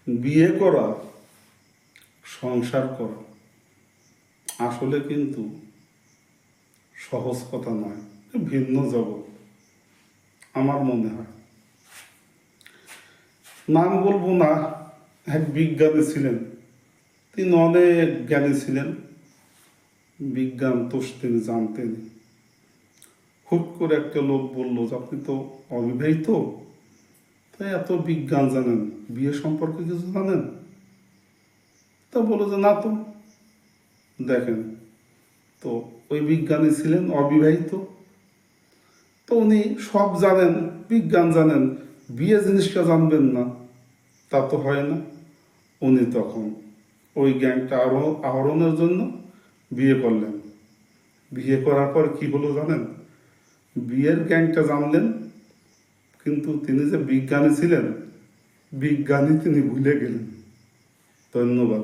বিয়ে করা, সংসার করা আসলে কিন্তু সহজ কথা নয়, ভিন্ন জগৎ আমার মনে হয়। নাম বলবো না, এক বিজ্ঞানী ছিলেন, তিনি অনেক জ্ঞানী ছিলেন, বিজ্ঞান তো তিনি জানতেন। হুট করে একটা লোক বলল যে আপনি তো অবিবাহিত, তাই এত বিজ্ঞান জানেন, বিয়ে সম্পর্কে কিছু জানেন? তা বলে যে না তো। দেখেন, তো ওই বিজ্ঞানী ছিলেন অবিবাহিত, তো উনি সব জানেন, বিজ্ঞান জানেন, বিয়ে জিনিসটা জানবেন না তা তো হয় না। উনি তখন ওই জ্ঞানটা আরো আহরণের জন্য বিয়ে করলেন। বিয়ে করার পর কি হলো জানেন? বিয়ের জ্ঞানটা জানলেন, কিন্তু তিনি যে বিজ্ঞানী ছিলেন, বিজ্ঞানী তিনি ভুলে গেলেন। ধন্যবাদ।